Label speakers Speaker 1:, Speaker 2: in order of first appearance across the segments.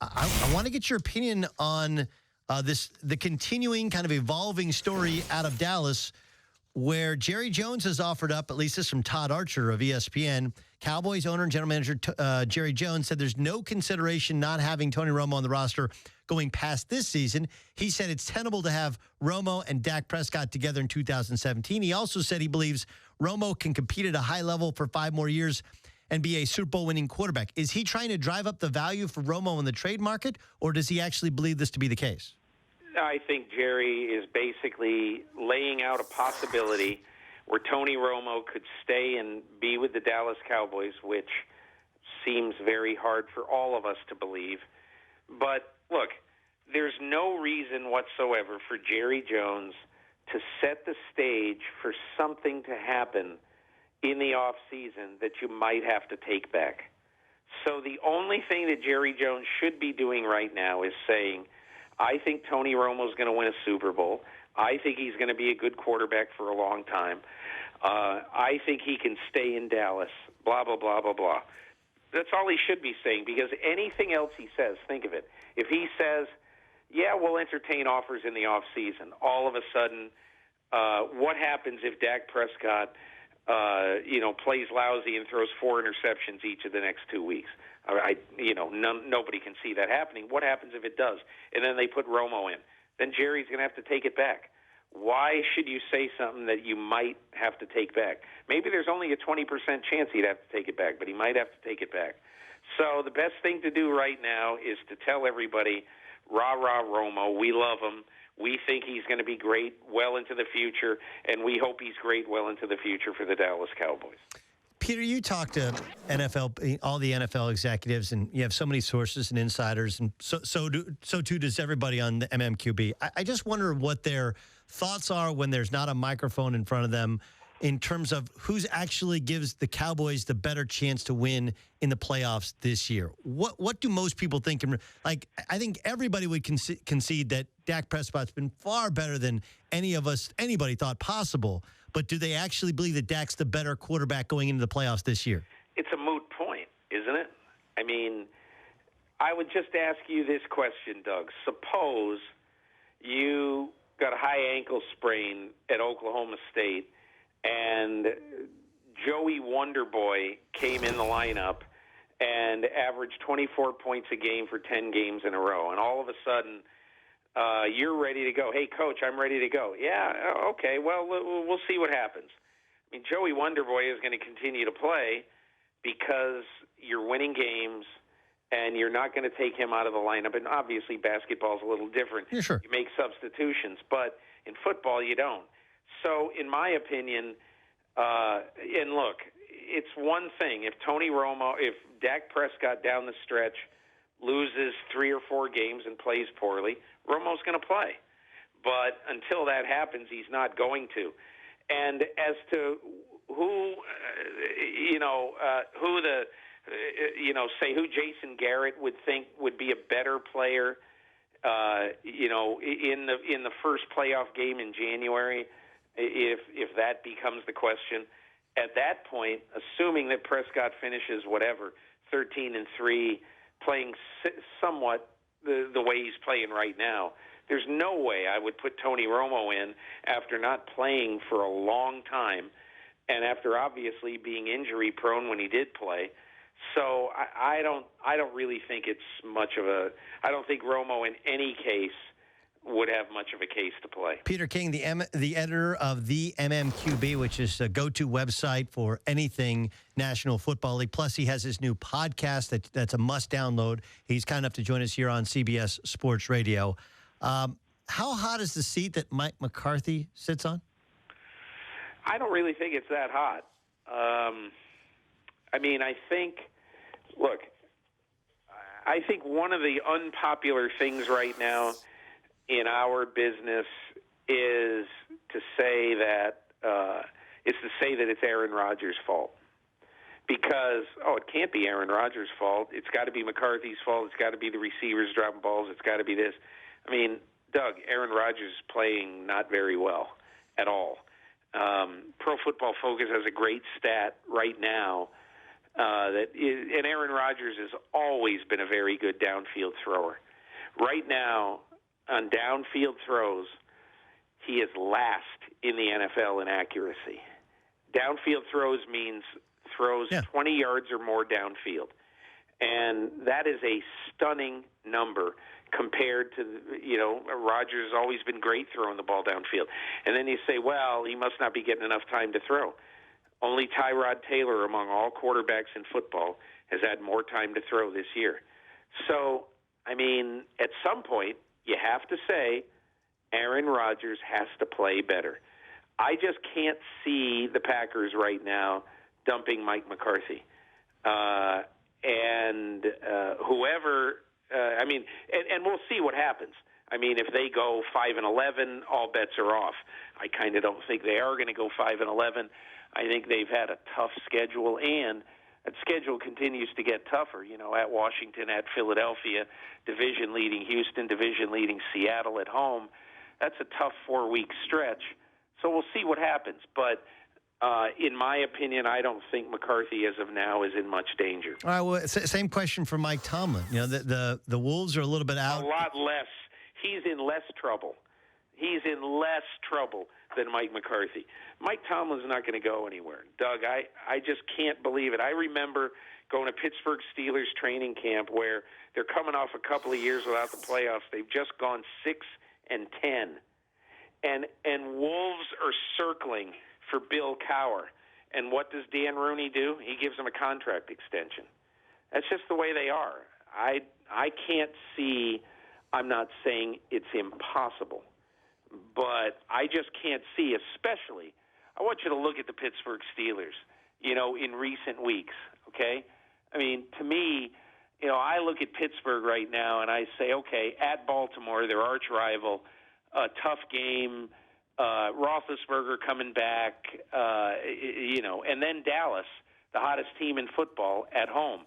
Speaker 1: I want to get your opinion on the continuing kind of evolving story out of Dallas, where Jerry Jones has offered up, at least this from Todd Archer of ESPN, Cowboys owner and general manager Jerry Jones said there's no consideration not having Tony Romo on the roster going past this season. He said it's tenable to have Romo and Dak Prescott together in 2017. He also said he believes Romo can compete at a high level for 5 more years and be a Super Bowl winning quarterback. Is he trying to drive up the value for Romo in the trade market, or does he actually believe this to be the case?
Speaker 2: I think Jerry is basically laying out a possibility where Tony Romo could stay and be with the Dallas Cowboys, which seems very hard for all of us to believe. But, look, there's no reason whatsoever for Jerry Jones to set the stage for something to happen in the offseason that you might have to take back. So the only thing that Jerry Jones should be doing right now is saying, I think Tony Romo's going to win a Super Bowl. I think he's going to be a good quarterback for a long time. I think he can stay in Dallas, blah, blah, blah, blah, blah. That's all he should be saying, because anything else he says, think of it. If he says, yeah, we'll entertain offers in the offseason, all of a sudden, what happens if Dak Prescott plays lousy and throws 4 interceptions each of the next 2 weeks? Nobody can see that happening. What happens if it does? And then they put Romo in. Then Jerry's going to have to take it back. Why should you say something that you might have to take back? Maybe there's only a 20% chance he'd have to take it back, but he might have to take it back. So the best thing to do right now is to tell everybody, rah, rah, Romo, we love him. We think he's going to be great well into the future, and we hope he's great well into the future for the Dallas Cowboys.
Speaker 1: Peter, you talk to all the NFL executives, and you have so many sources and insiders, and so too does everybody on the MMQB. I just wonder what their thoughts are when there's not a microphone in front of them in terms of who's actually gives the Cowboys the better chance to win in the playoffs this year. What do most people think? I think everybody would concede that Dak Prescott's been far better than anybody thought possible. But do they actually believe that Dak's the better quarterback going into the playoffs this year?
Speaker 2: It's a moot point, isn't it? I mean, I would just ask you this question, Doug. Suppose you got a high ankle sprain at Oklahoma State, and Joey Wonderboy came in the lineup and averaged 24 points a game for 10 games in a row. And all of a sudden, you're ready to go. Hey, Coach, I'm ready to go. Yeah, okay, well, we'll see what happens. I mean, Joey Wonderboy is going to continue to play because you're winning games and you're not going to take him out of the lineup. And obviously, basketball's a little different.
Speaker 1: Yeah, sure.
Speaker 2: You make substitutions, but in football, you don't. So, in my opinion, and look, it's one thing. If Dak Prescott down the stretch loses 3 or 4 games and plays poorly, Romo's going to play. But until that happens, he's not going to. And as to who Jason Garrett would think would be a better player, in the first playoff game in January, if that becomes the question, at that point, assuming that Prescott finishes 13-3, playing somewhat the way he's playing right now, there's no way I would put Tony Romo in after not playing for a long time and after obviously being injury prone when he did play. So I don't really think it's much of a. I don't think Romo in any case would have much of a case to play.
Speaker 1: Peter King, the editor of the MMQB, which is a go-to website for anything National Football League. Plus, he has his new podcast that's a must-download. He's kind enough to join us here on CBS Sports Radio. How hot is the seat that Mike McCarthy sits on?
Speaker 2: I don't really think it's that hot. I think one of the unpopular things right now in our business is to say that it's Aaron Rodgers' fault. Because, it can't be Aaron Rodgers' fault. It's got to be McCarthy's fault. It's got to be the receivers dropping balls. It's got to be this. I mean, Doug, Aaron Rodgers is playing not very well at all. Pro Football Focus has a great stat right now And Aaron Rodgers has always been a very good downfield thrower. Right now, on downfield throws, he is last in the NFL in accuracy. Downfield throws means throws 20 yards or more downfield. And that is a stunning number compared to, Rodgers has always been great throwing the ball downfield. And then you say, well, he must not be getting enough time to throw. Only Tyrod Taylor among all quarterbacks in football has had more time to throw this year. So, at some point, you have to say Aaron Rodgers has to play better. I just can't see the Packers right now dumping Mike McCarthy. Whoever, and we'll see what happens. If they go 5-11, all bets are off. I kind of don't think they are going to go 5-11. I think they've had a tough schedule, and that schedule continues to get tougher. At Washington, at Philadelphia, division-leading Houston, division-leading Seattle at home. That's a tough 4-week stretch. So we'll see what happens. But in my opinion, I don't think McCarthy, as of now, is in much danger.
Speaker 1: All right, well, same question for Mike Tomlin. The Wolves are a little bit out.
Speaker 2: A lot less. He's in less trouble. He's in less trouble than Mike McCarthy. Mike Tomlin's not going to go anywhere. Doug, I just can't believe it. I remember going to Pittsburgh Steelers training camp where they're coming off a couple of years without the playoffs. They've just gone 6-10. And Wolves are circling for Bill Cowher. And what does Dan Rooney do? He gives them a contract extension. That's just the way they are. I can't see, I'm not saying it's impossible, but I just can't see, especially, I want you to look at the Pittsburgh Steelers, in recent weeks, okay? To me, I look at Pittsburgh right now and I say, okay, at Baltimore, their arch rival, a tough game, Roethlisberger coming back, and then Dallas, the hottest team in football, at home.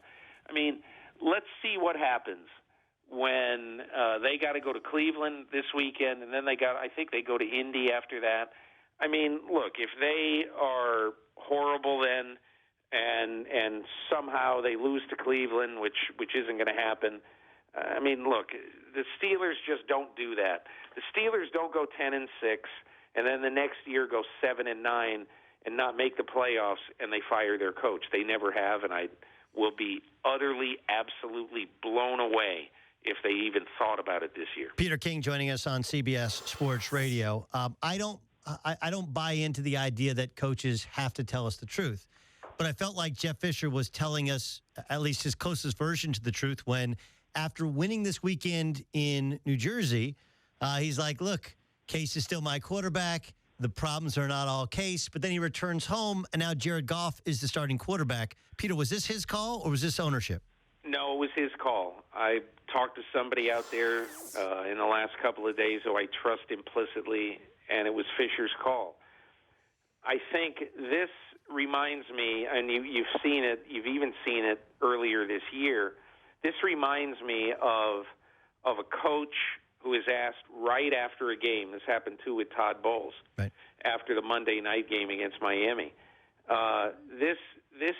Speaker 2: Let's see what happens when they got to go to Cleveland this weekend, and then I think they go to Indy after that. Look, if they are horrible then, and somehow they lose to Cleveland, which isn't going to happen. Look, the Steelers just don't do that. The Steelers don't go 10-6, and then the next year go 7-9 and not make the playoffs, and they fire their coach. They never have, and I will be utterly, absolutely blown away if they even thought about it this year.
Speaker 1: Peter King joining us on CBS Sports Radio. I don't buy into the idea that coaches have to tell us the truth. But I felt like Jeff Fisher was telling us at least his closest version to the truth when, after winning this weekend in New Jersey, he's like, look, Case is still my quarterback. The problems are not all Case. But then he returns home, and now Jared Goff is the starting quarterback. Peter, was this his call or was this ownership?
Speaker 2: No, it was his call. I talked to somebody out there in the last couple of days who I trust implicitly, and it was Fisher's call. I think this reminds me, and you've seen it, you've even seen it earlier this year, this reminds me of a coach who is asked right after a game. This happened too with Todd Bowles, right after the Monday night game against Miami. This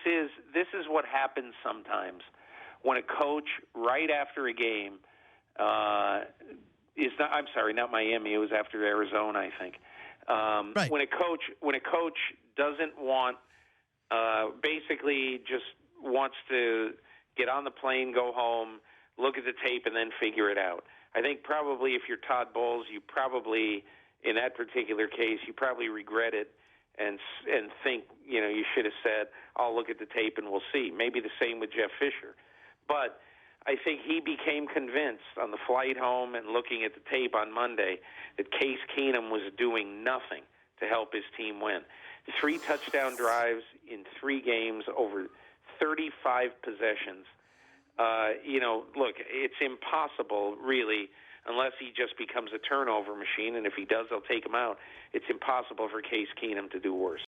Speaker 2: is what happens sometimes when a coach right after a game is not. I'm sorry, not Miami. It was after Arizona, I think. Right. When a coach doesn't want, basically just wants to get on the plane, go home, look at the tape, and then figure it out. I think probably if you're Todd Bowles, you probably, in that particular case, you probably regret it and think, you should have said, I'll look at the tape and we'll see. Maybe the same with Jeff Fisher. But I think he became convinced on the flight home and looking at the tape on Monday that Case Keenum was doing nothing to help his team win. 3 touchdown drives in 3 games over 35 possessions. Look, it's impossible, really, unless he just becomes a turnover machine, and if he does, they'll take him out. It's impossible for Case Keenum to do worse.